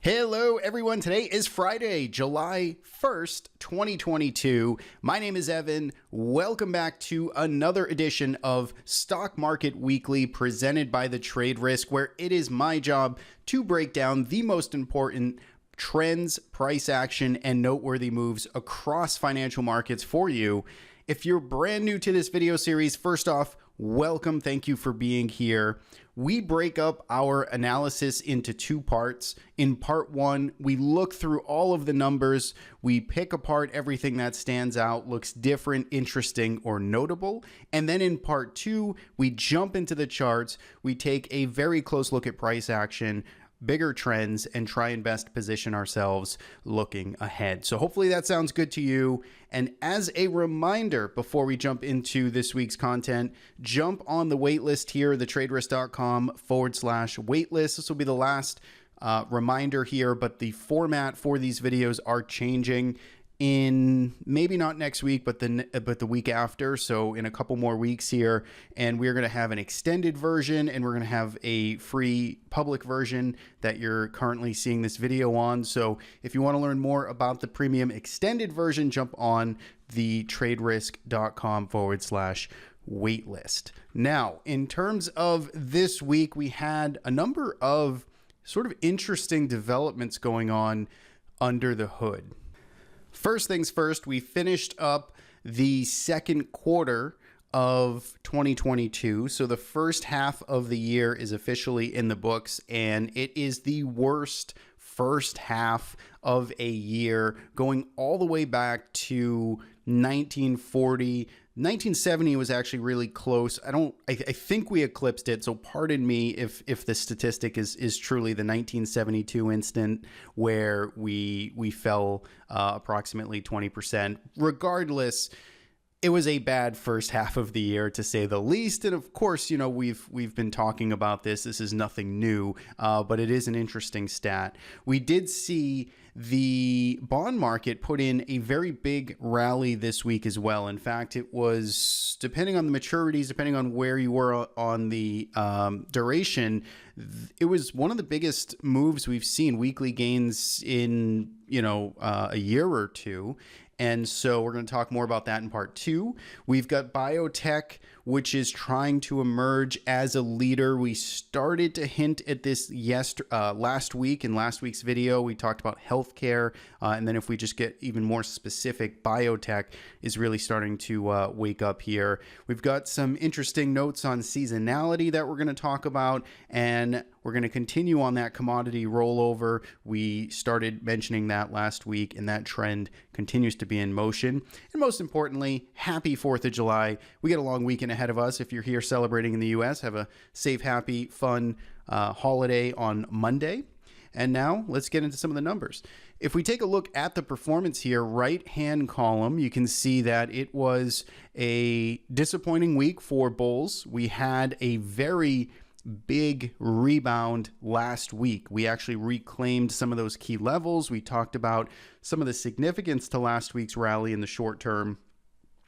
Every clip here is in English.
Hello everyone, today is Friday, July 1st, 2022. My name is Evan. Welcome back to another edition of Stock Market Weekly presented by The Trade Risk, where it is my job to break down the most important trends, price action, and noteworthy moves across financial markets for you. If you're brand new to this video series, first off, welcome. Thank you for being here. We break up our analysis into two parts. In part one, we look through all of the numbers. We pick apart everything that stands out, looks different, interesting, or notable. And then in part two, we jump into the charts. We take a very close look at price action, bigger trends, and try and best position ourselves looking ahead. So hopefully that sounds good to you. And as a reminder, before we jump into this week's content, jump on the waitlist here, thetraderisk.com/waitlist. This will be the last reminder here, but the format for these videos are changing in maybe not next week, but the week after. So in a couple more weeks here, and we're going to have an extended version, and we're going to have a free public version that you're currently seeing this video on. So if you want to learn more about the premium extended version, jump on the traderisk.com/waitlist. Now, in terms of this week, we had a number of sort of interesting developments going on under the hood. First things first, we finished up the second quarter of 2022. So the first half of the year is officially in the books, and it is the worst first half of a year, going all the way back to 1940. 1970 was actually really close. I think we eclipsed it. So pardon me if the statistic is truly the 1972 instant where we fell approximately 20%. Regardless, it was a bad first half of the year, to say the least. And of course, you know, we've been talking about this. This is nothing new, but it is an interesting stat. We did see the bond market put in a very big rally this week as well. In fact, it was, depending on the maturities, depending on where you were on the duration, it was one of the biggest moves we've seen, weekly gains in, a year or two. And so we're going to talk more about that in part two. We've got Biotech, which is trying to emerge as a leader. We started to hint at this last week. In last week's video, we talked about healthcare. And then if we just get even more specific, Biotech is really starting to wake up here. We've got some interesting notes on seasonality that we're going to talk about. And we're going to continue on that commodity rollover. We started mentioning that last week, and that trend continues to be in motion. And most importantly, happy 4th of July. We got a long weekend ahead of us. If you're here celebrating in the US, have a safe, happy, fun holiday on Monday. And now let's get into some of the numbers. If we take a look at the performance here, right-hand column, you can see that it was a disappointing week for bulls. We had a very big rebound last week. We actually reclaimed some of those key levels. We talked about some of the significance to last week's rally in the short term.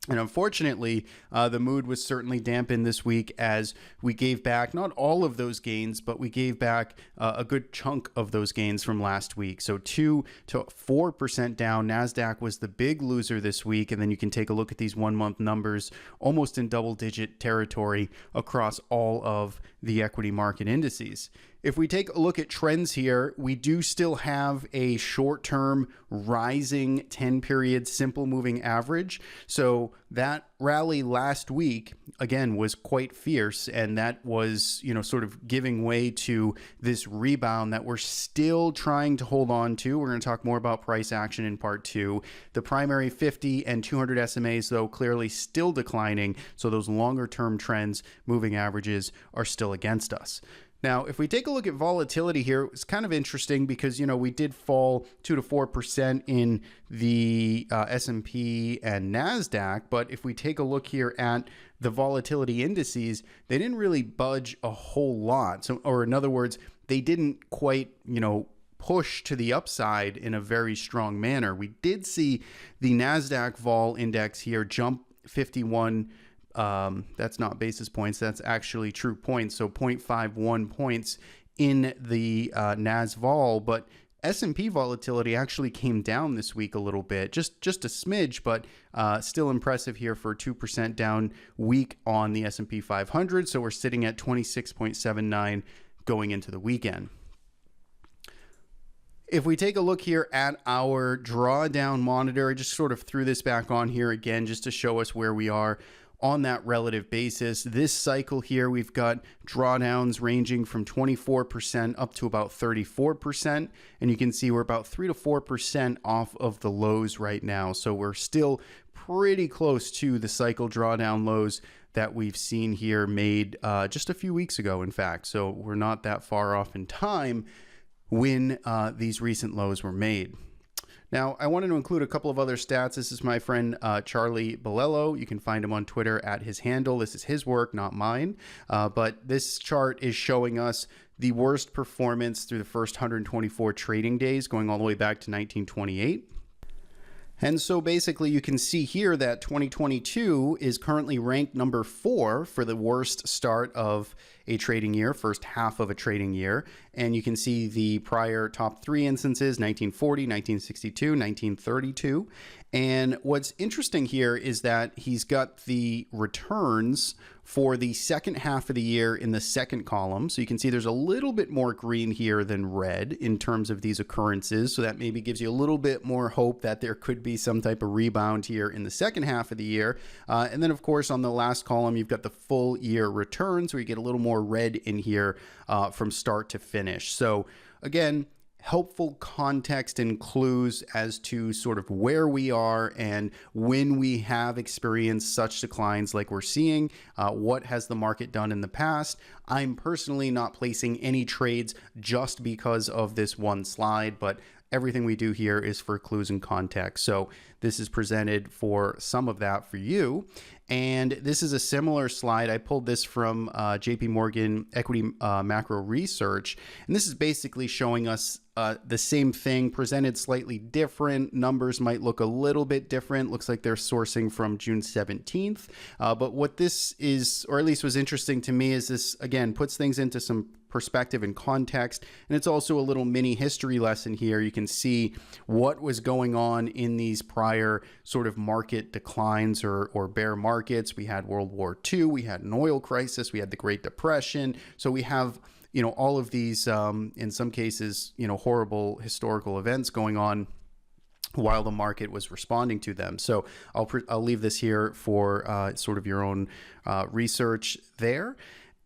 And unfortunately, the mood was certainly dampened this week as we gave back not all of those gains, but we gave back a good chunk of those gains from last week. So 2 to 4% down. Nasdaq was the big loser this week. And then you can take a look at these 1 month numbers, almost in double-digit territory across all of the equity market indices. If we take a look at trends here, we do still have a short-term rising 10-period simple moving average. So that rally last week, again, was quite fierce, and that was, sort of giving way to this rebound that we're still trying to hold on to. We're going to talk more about price action in part two. The primary 50 and 200 SMAs, though, clearly still declining. So those longer-term trends, moving averages, are still against us. Now, if we take a look at volatility here, it's kind of interesting because, we did fall 2 to 4% in the S&P and Nasdaq. But if we take a look here at the volatility indices, they didn't really budge a whole lot. So, or in other words, they didn't quite, push to the upside in a very strong manner. We did see the Nasdaq vol index here jump 51 That's not basis points. That's actually true points. So 0.51 points in the NAS vol. But S&P volatility actually came down this week a little bit, just a smidge, but still impressive here for a 2% down week on the S&P 500. So we're sitting at 26.79 going into the weekend. If we take a look here at our drawdown monitor, I just sort of threw this back on here again just to show us where we are on that relative basis. This cycle here, we've got drawdowns ranging from 24% up to about 34%. And you can see we're about 3 to 4% off of the lows right now. So we're still pretty close to the cycle drawdown lows that we've seen here made just a few weeks ago, in fact. So we're not that far off in time when these recent lows were made. Now, I wanted to include a couple of other stats. This is my friend Charlie Bolello. You can find him on Twitter at his handle. This is his work, not mine. But this chart is showing us the worst performance through the first 124 trading days, going all the way back to 1928. And so basically you can see here that 2022 is currently ranked number 4 for the worst start of a trading year, first half of a trading year. And you can see the prior top 3 instances, 1940, 1962, 1932. And what's interesting here is that he's got the returns for the second half of the year in the second column. So you can see there's a little bit more green here than red in terms of these occurrences. So that maybe gives you a little bit more hope that there could be some type of rebound here in the second half of the year. And then, of course, on the last column, you've got the full year returns where you get a little more red in here from start to finish. So again, helpful context and clues as to sort of where we are and when we have experienced such declines like we're seeing. What has the market done in the past? I'm personally not placing any trades just because of this one slide, but everything we do here is for clues and context. So this is presented for some of that for you. And this is a similar slide. I pulled this from JP Morgan Equity Macro Research. And this is basically showing us the same thing presented slightly different. Numbers might look a little bit different. Looks like they're sourcing from June 17th. But what this is, or at least was interesting to me, is this, again, puts things into some perspective and context. And it's also a little mini history lesson here. You can see what was going on in these prior sort of market declines or bear markets. We had World War II, we had an oil crisis, we had the Great Depression. So we have, you know, all of these, in some cases, you know, horrible historical events going on while the market was responding to them. So I'll leave this here for sort of your own research there.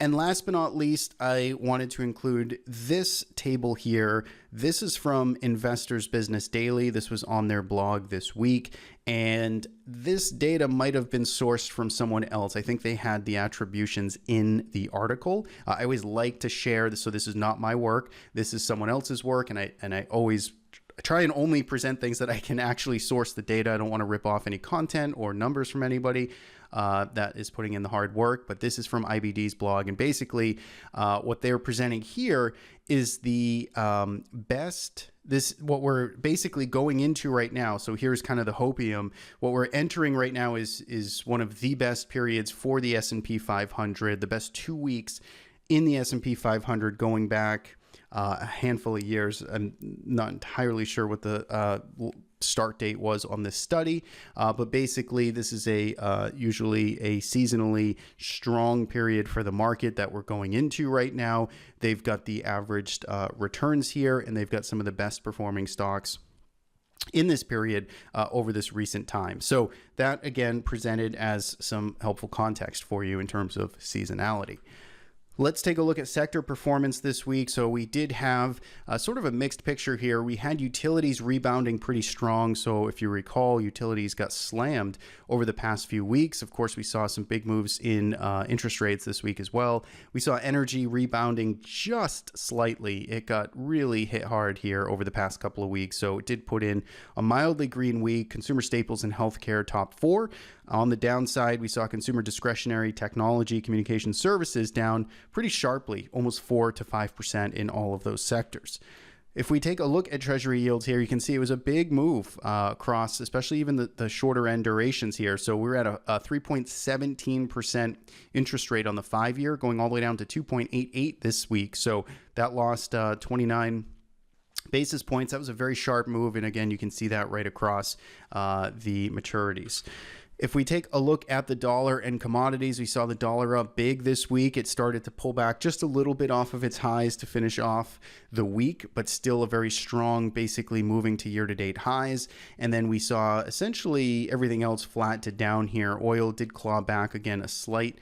And last but not least, I wanted to include this table here. This is from Investors Business Daily. This was on their blog this week. And this data might have been sourced from someone else. I think they had the attributions in the article. I always like to share this, so this is not my work. This is someone else's work, and I always try and only present things that I can actually source the data. I don't want to rip off any content or numbers from anybody that is putting in the hard work, but this is from IBD's blog. And basically what they're presenting here is the what we're basically going into right now. So here's kind of the hopium. What we're entering right now is one of the best periods for the S&P 500, the best 2 weeks in the S&P 500 going back a handful of years. I'm not entirely sure what the start date was on this study, but basically this is usually a seasonally strong period for the market that we're going into right now. They've got the averaged returns here, and they've got some of the best performing stocks in this period over this recent time. So that, again, presented as some helpful context for you in terms of seasonality. Let's take a look at sector performance this week. So we did have sort of a mixed picture here. We had utilities rebounding pretty strong. So if you recall, utilities got slammed over the past few weeks. Of course, we saw some big moves in interest rates this week as well. We saw energy rebounding just slightly. It got really hit hard here over the past couple of weeks. So it did put in a mildly green week. Consumer staples and healthcare top 4. On the downside, we saw consumer discretionary, technology, communication services down pretty sharply, almost 4 to 5% in all of those sectors. If we take a look at Treasury yields here, you can see it was a big move across, especially even the shorter end durations here. So we're at a 3.17% interest rate on the 5-year, going all the way down to 2.88 this week. So that lost 29 basis points. That was a very sharp move. And again, you can see that right across the maturities. If we take a look at the dollar and commodities, we saw the dollar up big this week. It started to pull back just a little bit off of its highs to finish off the week, but still a very strong, basically moving to year-to-date highs. And then we saw essentially everything else flat to down here. Oil did claw back again, a slight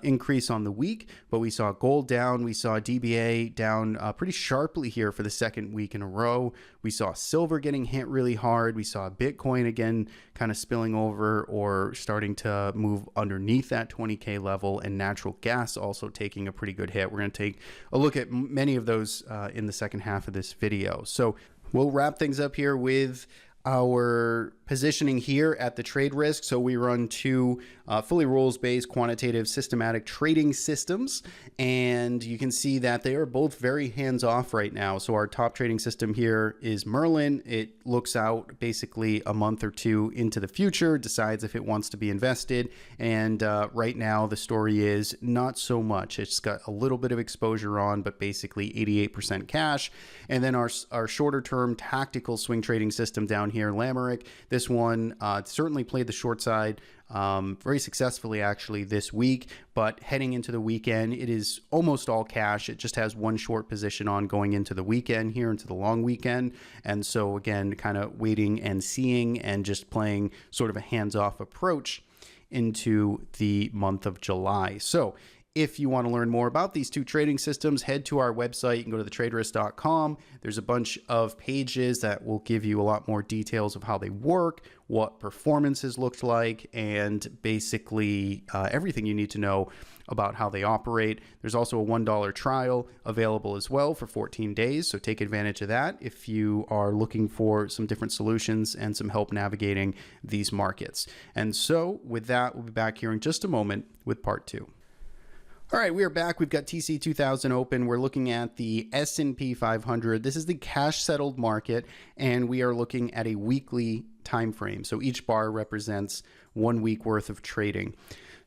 increase on the week, but we saw gold down. We saw DBA down pretty sharply here for the second week in a row. We saw silver getting hit really hard. We saw Bitcoin again kind of spilling over or starting to move underneath that 20K level, and natural gas also taking a pretty good hit. We're going to take a look at many of those in the second half of this video. So we'll wrap things up here with our positioning here at the trade risk. So we run two fully rules-based quantitative systematic trading systems, and you can see that they are both very hands-off right now. So our top trading system here is Merlin. It looks out basically a month or two into the future, decides if it wants to be invested, and right now the story is not so much. It's got a little bit of exposure on, but basically 88% cash. And then our shorter-term tactical swing trading system down here, Lamerick. This one certainly played the short side very successfully actually this week, but heading into the weekend, it is almost all cash. It just has one short position on going into the weekend here, into the long weekend. And so again, kind of waiting and seeing and just playing sort of a hands-off approach into the month of July. So if you want to learn more about these two trading systems, head to our website. You can go to thetraderisk.com. There's a bunch of pages that will give you a lot more details of how they work, what performances looked like, and basically everything you need to know about how they operate. There's also a $1 trial available as well for 14 days. So take advantage of that if you are looking for some different solutions and some help navigating these markets. And so with that, we'll be back here in just a moment with part two. All right, we are back. We've got TC 2000 open. We're looking at the S&P 500. This is the cash settled market, and we are looking at a weekly time frame. So each bar represents 1 week worth of trading.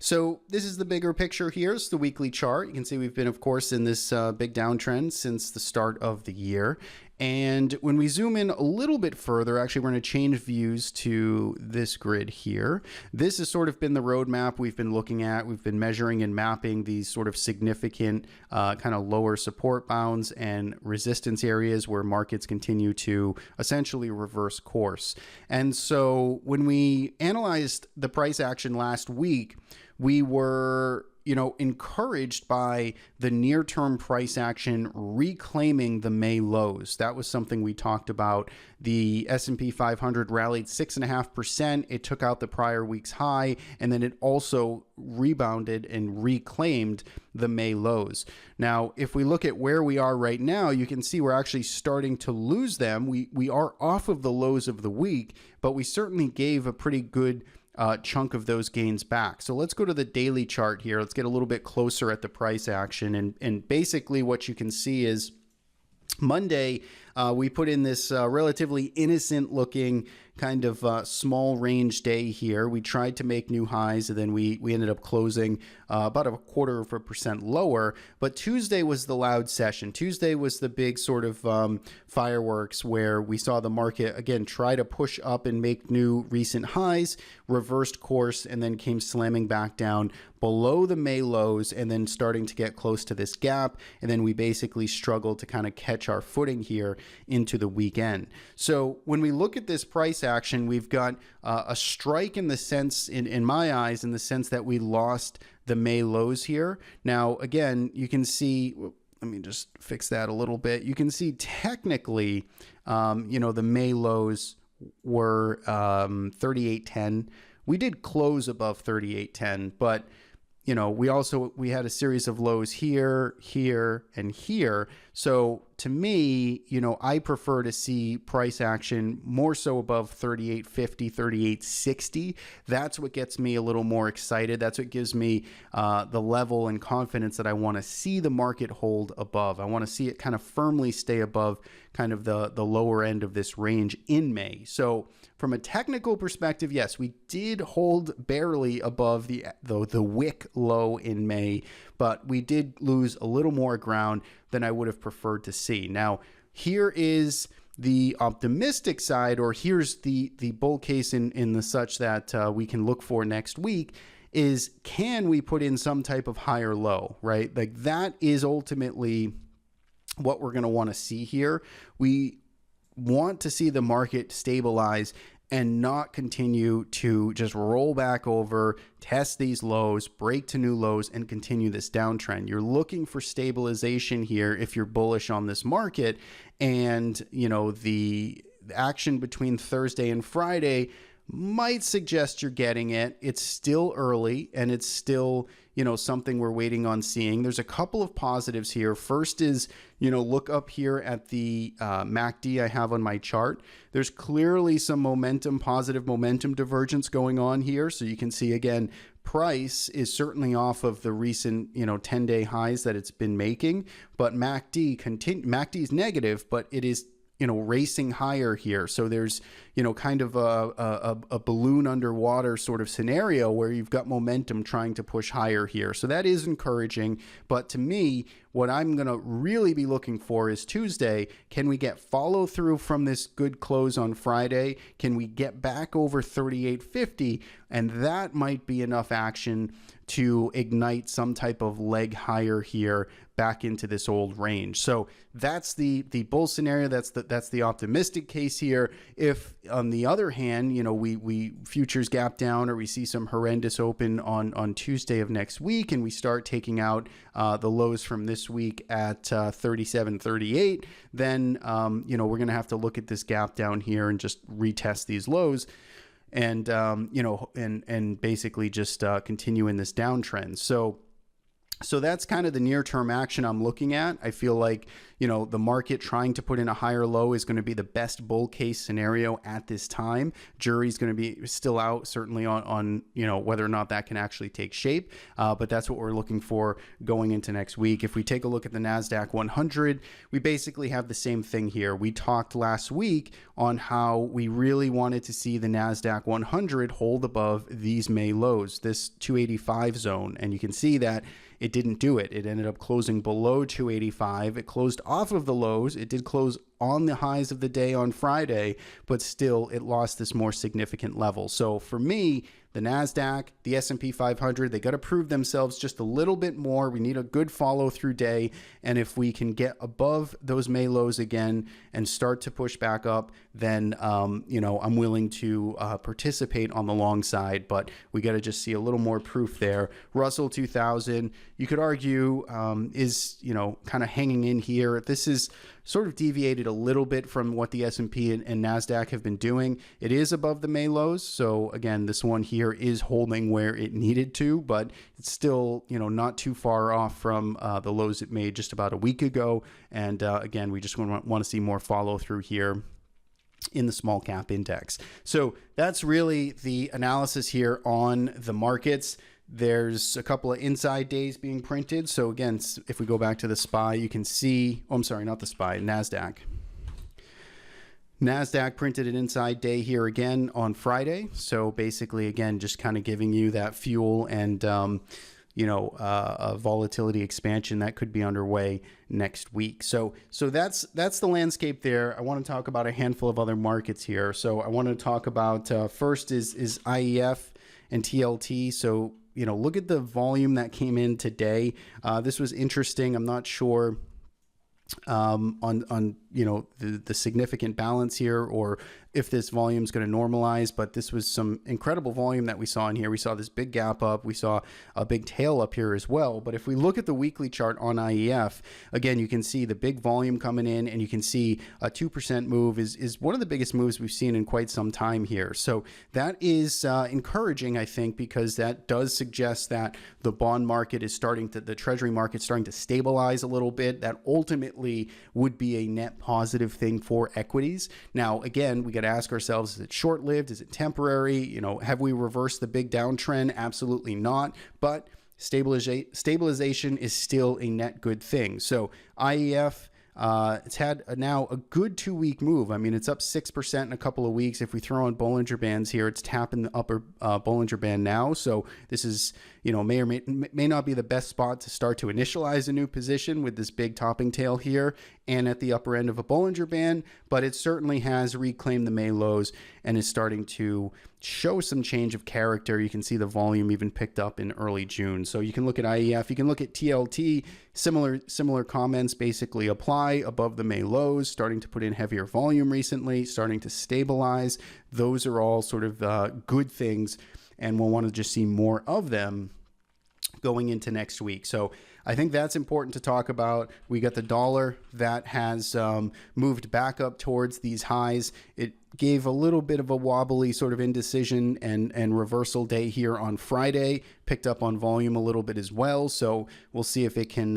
So this is the bigger picture here. It's the weekly chart. You can see we've been, of course, in this big downtrend since the start of the year. And when we zoom in a little bit further, actually, we're going to change views to this grid here. This has sort of been the roadmap we've been looking at. We've been measuring and mapping these sort of significant kind of lower support bounds and resistance areas where markets continue to essentially reverse course. And so when we analyzed the price action last week, we were encouraged by the near-term price action reclaiming the May lows. That was something we talked about. The S&P 500 rallied 6.5%. It took out the prior week's high, and then it also rebounded and reclaimed the May lows. Now, if we look at where we are right now, you can see we're actually starting to lose them. We are off of the lows of the week, but we certainly gave a pretty good chunk of those gains back. So let's go to the daily chart here. Let's get a little bit closer at the price action. And basically what you can see is Monday, we put in this relatively innocent looking kind of small range day here. We tried to make new highs, and then we ended up closing about 0.25% lower. But Tuesday was the loud session. Tuesday was the big sort of fireworks where we saw the market, again, try to push up and make new recent highs, reversed course, and then came slamming back down below the May lows and then starting to get close to this gap. And then we basically struggled to kind of catch our footing here into the weekend. So when we look at this price action, we've got a strike in the sense, in my eyes, in the sense that we lost the May lows here. Now, again, you can see, let me just fix that a little bit. You can see technically, the May lows were 38.10. We did close above 38.10, but we had a series of lows here, here, and here. So to me, I prefer to see price action more so above 38.50, 38.60. That's what gets me a little more excited. That's what gives me the level and confidence that I want to see the market hold above. I want to see it kind of firmly stay above kind of the lower end of this range in May. So from a technical perspective, yes, we did hold barely above the wick low in May, but we did lose a little more ground than I would have preferred to see. Now, here is the optimistic side, or here's the bull case in the such that we can look for next week, is can we put in some type of higher low, right? Like that is ultimately what we're going to want to see here. We want to see the market stabilize and not continue to just roll back over, test these lows, break to new lows, and continue this downtrend. You're looking for stabilization here if you're bullish on this market. And, you know, the action between Thursday and Friday might suggest you're getting it. It's still early, and it's still, you know, something we're waiting on seeing. There's a couple of positives here. First is, you know, look up here at the MACD I have on my chart. There's clearly some momentum, positive momentum divergence going on here. So you can see, again, price is certainly off of the recent, you know, 10-day highs that it's been making, but MACD is negative, but it is, you know, racing higher here. So there's, you know, kind of a balloon underwater sort of scenario where you've got momentum trying to push higher here. So that is encouraging. But to me, what I'm going to really be looking for is Tuesday. Can we get follow through from this good close on Friday? Can we get back over 38.50? And that might be enough action to ignite some type of leg higher here back into this old range. So that's the bull scenario. That's the optimistic case here. If on the other hand, you know, we futures gap down, or we see some horrendous open on Tuesday of next week, and we start taking out the lows from this week at 37.38, then you know, we're going to have to look at this gap down here and just retest these lows, and you know, and basically just continue in this downtrend. So that's kind of the near-term action I'm looking at. I feel like, you know, the market trying to put in a higher low is going to be the best bull case scenario at this time. Jury's going to be still out, certainly on you know, whether or not that can actually take shape. But that's what we're looking for going into next week. If we take a look at the Nasdaq 100, we basically have the same thing here. We talked last week on how we really wanted to see the Nasdaq 100 hold above these May lows, this 285 zone. And you can see that it didn't do it. It ended up closing below 285. It closed off of the lows. It did close on the highs of the day on Friday, but still it lost this more significant level. So for me, the Nasdaq, the S&P 500, they got to prove themselves just a little bit more. We need a good follow through day. And if we can get above those May lows again and start to push back up, then, you know, I'm willing to participate on the long side, but we got to just see a little more proof there. Russell 2000, you could argue, is, you know, kind of hanging in here. This is sort of deviated a little bit from what the S&P and Nasdaq have been doing. It is above the May lows. So again, this one here is holding where it needed to, but it's still, you know, not too far off from the lows it made just about a week ago. And again, we just want to see more follow through here in the small cap index. So that's really the analysis here on the markets. There's a couple of inside days being printed. So again, if we go back to the SPY, you can see, oh, I'm sorry, not the SPY, Nasdaq. Nasdaq printed an inside day here again on Friday. So basically, again, just kind of giving you that fuel and, you know, a volatility expansion that could be underway next week. So that's the landscape there. I want to talk about a handful of other markets here. So I want to talk about first is IEF and TLT. So, you know, look at the volume that came in today. This was interesting. I'm not sure on you know, the significant balance here, or if this volume is going to normalize, but this was some incredible volume that we saw in here. We saw this big gap up. We saw a big tail up here as well. But if we look at the weekly chart on IEF, again, you can see the big volume coming in, and you can see a 2% move is one of the biggest moves we've seen in quite some time here. So that is encouraging, I think, because that does suggest that the bond market is starting to, the treasury market starting to stabilize a little bit. That ultimately would be a net positive thing for equities. Now, again, we got to ask ourselves, is it short-lived? Is it temporary? You know, have we reversed the big downtrend? Absolutely not. But stabilization is still a net good thing. So IEF, it's had now a good 2-week move. I mean, it's up 6% in a couple of weeks. If we throw on Bollinger Bands here, it's tapping the upper Bollinger Band now. So this is, you know, may not be the best spot to start to initialize a new position with this big topping tail here. and at the upper end of a Bollinger Band, but it certainly has reclaimed the May lows and is starting to show some change of character. You can see the volume even picked up in early June. So you can look at IEF, you can look at TLT, similar comments basically apply above the May lows, starting to put in heavier volume recently, starting to stabilize. Those are all sort of good things, and we'll want to just see more of them going into next week. So I think that's important to talk about. We got the dollar that has moved back up towards these highs. It gave a little bit of a wobbly sort of indecision and reversal day here on Friday, picked up on volume a little bit as well. So we'll see if it can,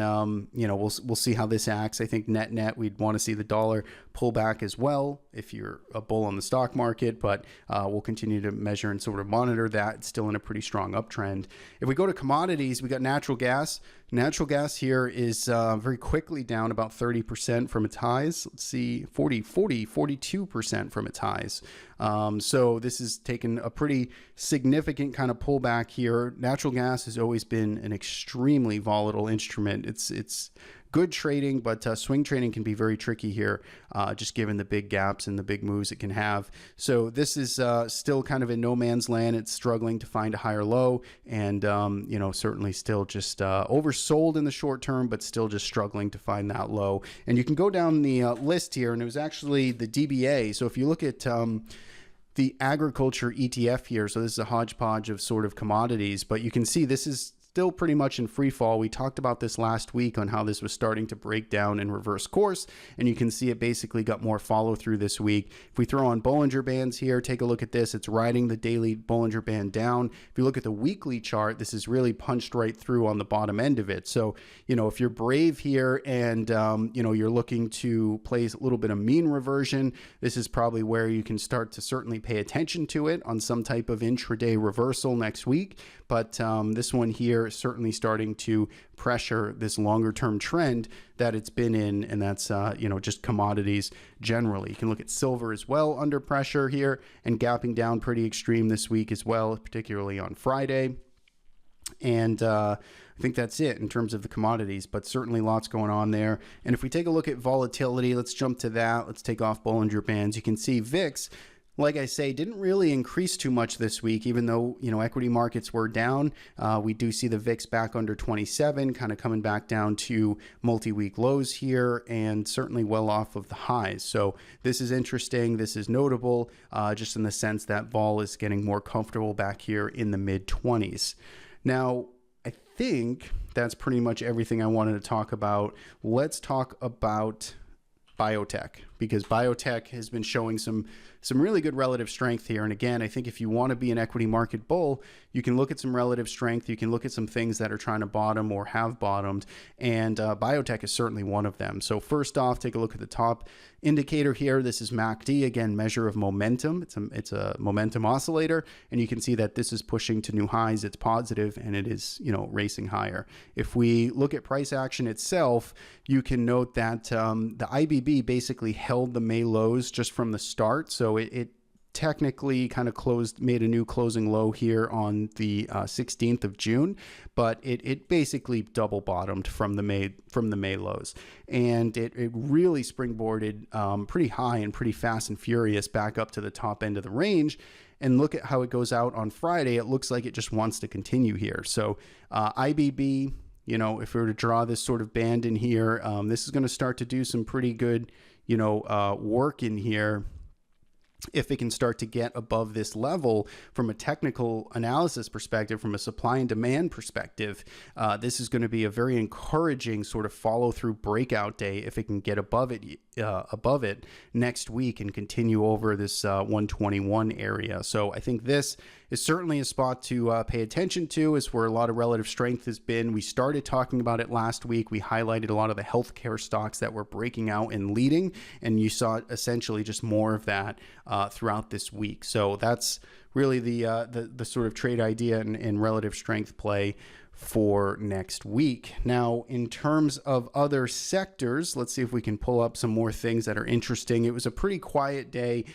we'll see how this acts. I think net, we'd want to see the dollar pull back as well if you're a bull on the stock market, but we'll continue to measure and sort of monitor that. It's still in a pretty strong uptrend. If we go to commodities, we got natural gas. Natural gas here is very quickly down about 30% from its highs. Let's see, 42% from its highs. So this has taken a pretty significant kind of pullback here. Natural gas has always been an extremely volatile instrument. It's good trading, but swing trading can be very tricky here, just given the big gaps and the big moves it can have. So this is still kind of in no man's land. It's struggling to find a higher low, and certainly still just oversold in the short term, but still just struggling to find that low. And you can go down the list here, and it was actually the DBA. So if you look at the agriculture ETF here, so this is a hodgepodge of sort of commodities, but you can see this is still pretty much in free fall. We talked about this last week on how this was starting to break down and reverse course, and you can see it basically got more follow through this week. If we throw on Bollinger Bands here, take a look at this. It's riding the daily Bollinger Band down. If you look at the weekly chart, this is really punched right through on the bottom end of it. So, if you're brave here and, you're looking to place a little bit of mean reversion, this is probably where you can start to certainly pay attention to it on some type of intraday reversal next week. But this one here is certainly starting to pressure this longer term trend that it's been in, and that's just commodities generally. You can look at silver as well under pressure here and gapping down pretty extreme this week as well, particularly on Friday. And I think that's it in terms of the commodities, but certainly lots going on there. And if we take a look at volatility, let's jump to that. Let's take off Bollinger Bands. You can see VIX, like I say, didn't really increase too much this week, even though, equity markets were down. We do see the VIX back under 27, kind of coming back down to multi-week lows here, and certainly well off of the highs. So this is interesting. This is notable, just in the sense that vol is getting more comfortable back here in the mid-20s. Now, I think that's pretty much everything I wanted to talk about. Let's talk about biotech, because biotech has been showing some really good relative strength here. And again, I think if you want to be an equity market bull, you can look at some relative strength. You can look at some things that are trying to bottom or have bottomed, and biotech is certainly one of them. So first off, take a look at the top indicator here. This is MACD, again, measure of momentum. It's a momentum oscillator, and you can see that this is pushing to new highs. It's positive, and it is racing higher. If we look at price action itself, you can note that the IBB basically held the May lows just from the start. So it technically kind of made a new closing low here on the 16th of June, but it basically double bottomed from the May lows, and it really springboarded pretty high and pretty fast and furious back up to the top end of the range. And look at how it goes out on Friday. It looks like it just wants to continue here. So IBB, if we were to draw this sort of band in here, this is going to start to do some pretty good work in here. If it can start to get above this level from a technical analysis perspective, from a supply and demand perspective, this is going to be a very encouraging sort of follow through breakout day if it can get above it next week and continue over this 121 area. So I think this is certainly a spot to pay attention to, is where a lot of relative strength has been. We started talking about it last week. We highlighted a lot of the healthcare stocks that were breaking out and leading, and you saw essentially just more of that throughout this week. So that's really the sort of trade idea and relative strength play for next week. Now, in terms of other sectors, let's see if we can pull up some more things that are interesting. It was a pretty quiet day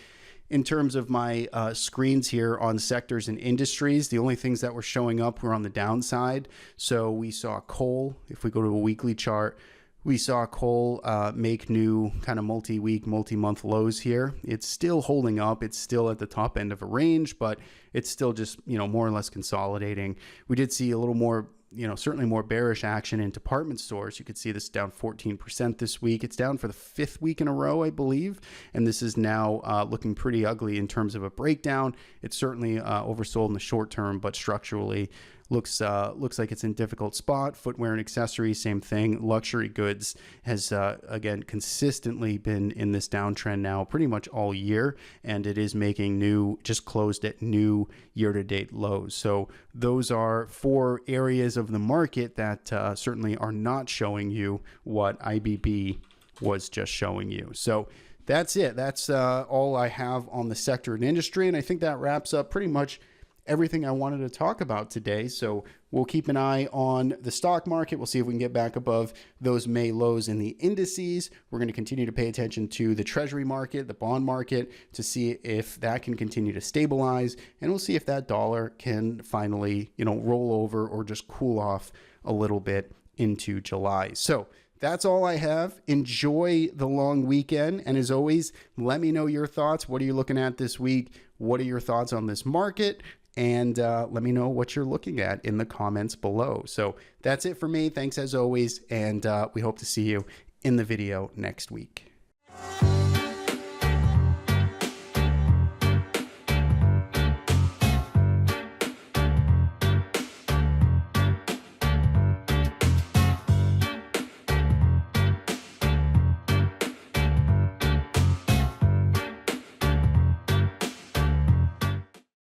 in terms of my screens here on sectors and industries. The only things that were showing up were on the downside. So we saw coal. If we go to a weekly chart, We saw coal make new kind of multi-week, multi-month lows here. It's still holding up. It's still at the top end of a range, but it's still just, more or less consolidating. We did see a little more, certainly more bearish action in department stores. You could see this down 14% this week. It's down for the 5th week in a row, I believe. And this is now looking pretty ugly in terms of a breakdown. It's certainly oversold in the short term, but structurally looks like it's in a difficult spot. Footwear and accessories, same thing. Luxury goods has again consistently been in this downtrend now pretty much all year, and it is making just closed at new year-to-date lows. So those are 4 areas of the market that certainly are not showing you what IBB was just showing you. So that's it. That's all I have on the sector and industry, and I think that wraps up pretty much everything I wanted to talk about today. So we'll keep an eye on the stock market. We'll see if we can get back above those May lows in the indices. We're going to continue to pay attention to the treasury market, the bond market, to see if that can continue to stabilize. And we'll see if that dollar can finally, roll over or just cool off a little bit into July. So that's all I have. Enjoy the long weekend. And as always, let me know your thoughts. What are you looking at this week? What are your thoughts on this market? And let me know what you're looking at in the comments below. So that's it for me. Thanks as always. And we hope to see you in the video next week.